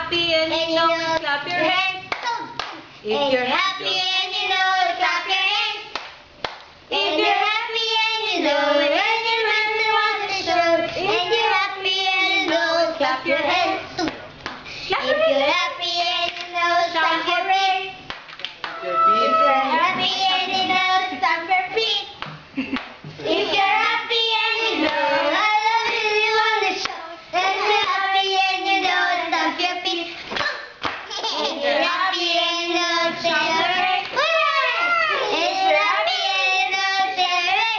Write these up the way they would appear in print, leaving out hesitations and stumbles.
happy and you know it, clap your hands. If you're happy and you know it, clap your hands. If you're happy and you know it, and you really want to show it. If you're happy and you know it, clap your hands. If you're happy and you know it, stomp your feet. If you're happy and you know it, stomp your feet. If you're happy and you know it, I don't really want to show it. If you're happy and you know it, stomp your feet. If you're happy and you know it, celebrate. If you're happy and you know it, celebrate.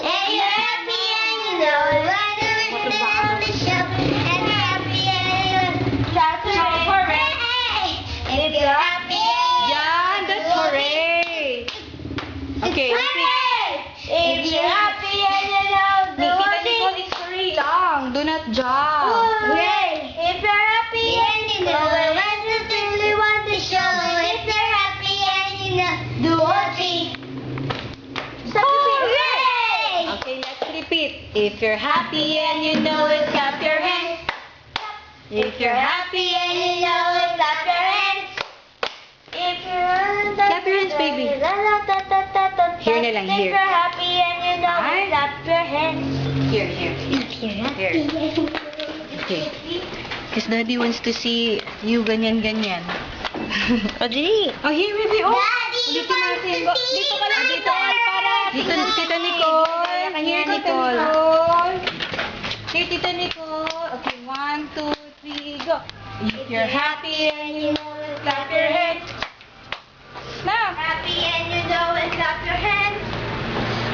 If you're happy and you know it, I don't really want to show it. If you're happy and you know it, celebrate. If you're happy and Yan, that's hooray. Okay, if you're happy and you know it, do Nikita what Nicole, it's hooray lang. Do not jump. Hooray! If you're happy and you know it, I just really want to show it. If you're happy and you know, do what Hooray! Okay, let's repeat. If you're happy and you know it, clap your hands. If you're happy and you know it, clap your hands. If you're Clap your hands, baby. Here na lang, here. If you're happy and you know it, Ay. clap your hands. Here, here. If you're happy and you Okay. Because Daddy wants to see you ganyan-ganyan. O, di. Oh, here, baby. Oh, Daddy ulitin wants natin. to see Dito ka lang, my dito. para. Dito, Tita Nicole. Here, Nicole. Here, Tita Nicole. Okay, 1, 2, 3, go. If you're happy and you know it, clap your hands. Now. Happy and you know it, clap your hands.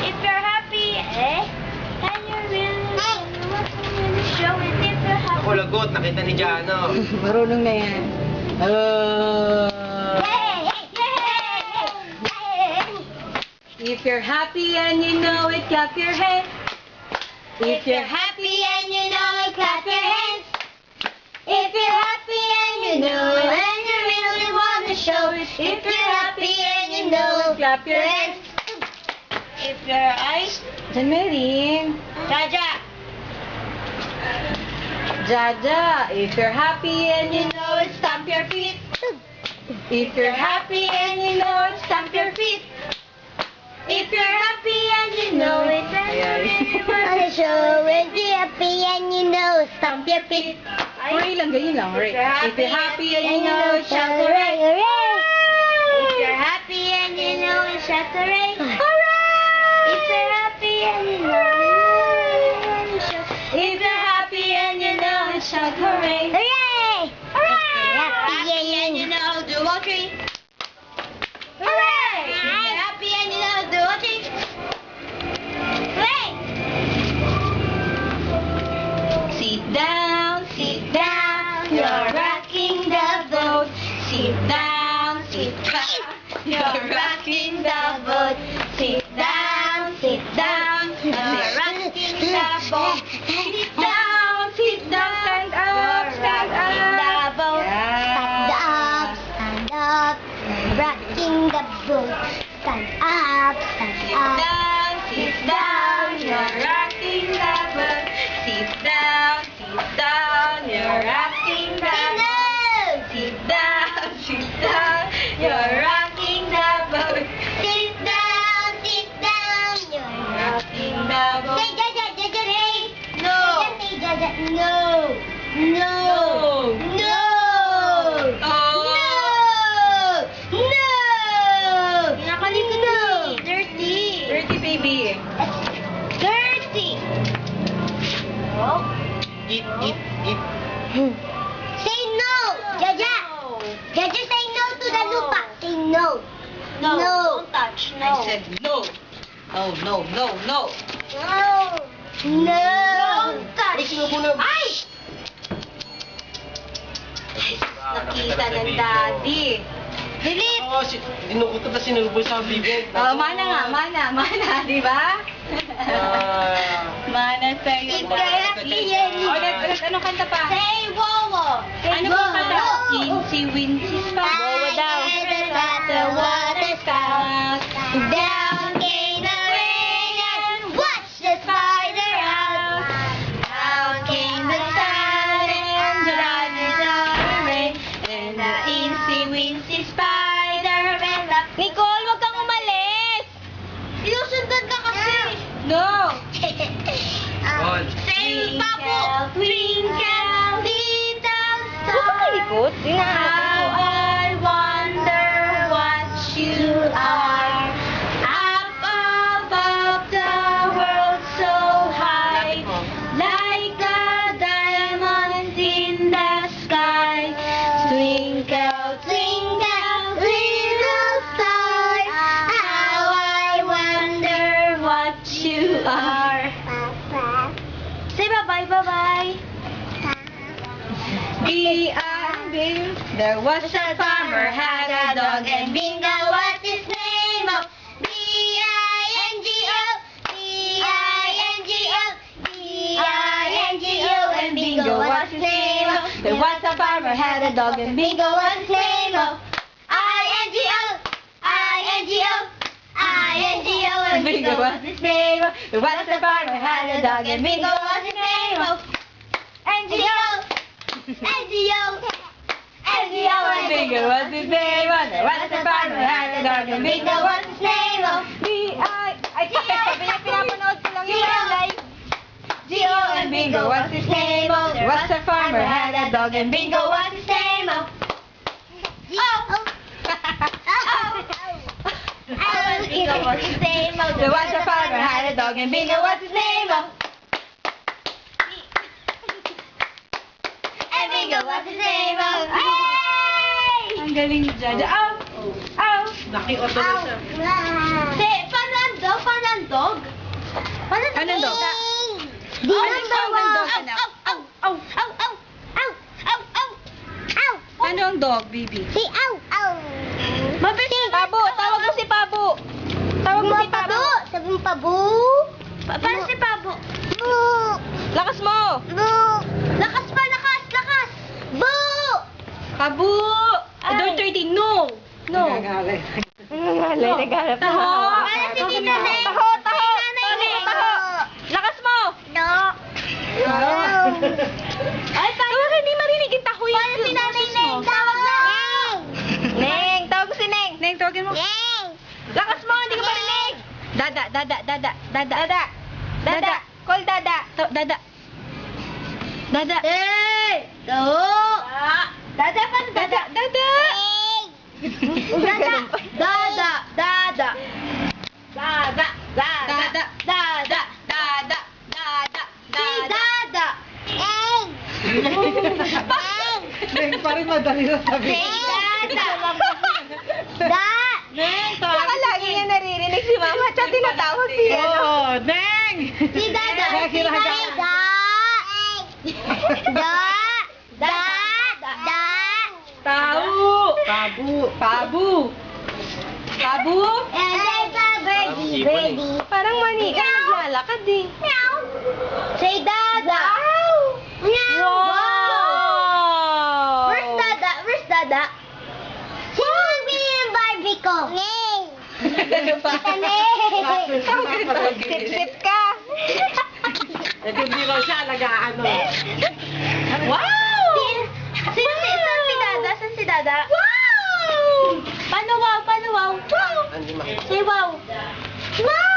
If you're happy, and you really want to show it. If you're happy. Ako lagot, nakita ni Jano. Marunong na yan. Hey, hey, hey, hey. If you're happy and you know it, clap your hands. If you're happy and you know it, clap your hands. If you're happy and you know it, and you really want to show it. If you're happy and you know it, clap your hands. If your eyes, Jan Mary. Jaja. Jaja, if you're happy and you know it, stamp your feet. If you're happy and you know it, stamp your feet. If you're happy and you know it, and you Ayan. really want to show it. If you're happy and you know it, stamp your feet. Hooray lang, ganyan lang. Hooray. If you're happy and you know it, shout hooray, hooray. hooray. If you're happy and you know it, shout hooray. Hooray! If you're happy and you know it, shout. If you're happy and you know it, shout hooray. Hooray! Hooray! Happy and you know, do all three. Hooray! If you're happy and you know, do all three. Hooray! Sit down, sit down, you're rocking the boat. Sit down, you're rocking the boat. Sit down, you're rocking the boat. Sit down, stand up, stand up. Stand up, rocking the boat. Stand up, stand Sit down, you're rocking the boat. Sit down, you're rocking the boat. Sit down, you're rocking the boat. Sit down, you're Rocking the boat. Say Jaja, Jaja, say. No. Say Jaja, no. No. No. Oh. No. No. Nakalimutan No. mo. Dirty. Dirty baby. Dirty. Oh. Eat, eat, eat. Say no. Jaja. Jaja, say no to the lupa. Say no. No. Don't touch. No. I said no. No, no, no, no. No. No. Don't touch. Ay! Nakita ng daddy. Delete. Oo, dinukot na sinulbo sa bibig. Oh, mana, di ba? Mana sa'yo. If you're happy and you Ulit, anong kanta pa? Say Wowo. Ano Wowo. pong kanta? Incy Wincy pa. Wowo daw. The water spout. Down came the rain and washed the spider out. Down came the sun and dried it out. How I wonder what you are. Up above the world so high, like a diamond in the sky. Twinkle, twinkle, little star. How I wonder what you are. Say bye-bye, bye-bye. B-I-N-G. There was a farmer had a dog and Bingo, what his name? Oh, B-I-N-G-O, B-I-N-G-O, B-I-N-G-O, and Bingo, what's his name? Oh, There was a farmer had a dog and Bingo, what's his name? Oh, I-N-G-O, I-N-G-O, I-N-G-O, and Bingo, what's his name? Oh, There was a farmer had a dog and Bingo, what's his name? Oh, N-G-O, N-G-O, N-G-O, and Bingo was his name. There was a farmer had a dog and Bingo, what's his name? Oh, B-I... Ay, sabi niya, pinapanood ko lang yun live. G-O and Bingo, what's his name? Oh, There was a farmer had a dog and Bingo, what's his name? Oh, G-O. Bingo, what's his name? Oh, There was a farmer had a dog and Bingo, what's his name? Oh, and Bingo, what's his name? Oh, hey! Ang galing ni Jaja. Ow! Ow! Naki-auto na siya. Say, paano ang dog? Paano ang dog? Paano ang Anong dog? Di Ano ang yung dog. sound ng dog, Ow, anak? ow, ow, ow, ow, ow, ow, ow, ow. Ano ang dog, baby? Si ow, ow. Mabilis. Pabo! Tawag mo si Pabo! Tawag mo si Pabo! Sabi mo pabo. Paano si pabo? Bu. Lakas mo! Bu. Lakas pa, lakas, lakas. Bu. Pabo! Ay. Door 13, no! No! Naghahanap. Taho! Para si Tita Neng. Taho! Taho! Si Tita Neng. Taho! Lakas mo! No. Ay, Tawag, hindi marinig yung taho yan. Paano si Nanay Neng? Tawag na. Neng! Tawag mo si Neng! Neng, tawagin mo. Neng. Lakas mo! Hindi ka marinig! Dada! Dada! Dada! Dada! Dada! Dada! Call Dada! Dada! Dada! Hey! Go. Dada pa, Dada! Dada! Dada. Dada. Dada. Dada. Dada! Dada. Dada! Dada! Si Dada. Eng. Neng, parang madali na Si sabihin. Dada. Da. Baka lagi niya naririnig si Mama at siya tinatawag siya. Oo, Neng! Si Dada. Si Dada. Da. Da. Da. Tahu! Tabu. Pabu! Pabu? And there's a birdie, birdie. Parang mani ka naglalakad eh. Meow. Say Dada. Meow. Wow! Where's Dada? Where's Dada? Sino nagbili ng Barbie ko? Neng. Sip-sip ka. Hindi raw siya, nag-aano. Wow! Sino si Dada? Saan si Dada? Wow! Paano wow? Paano wow? Wow. Hindi makita. Say wow. Wow!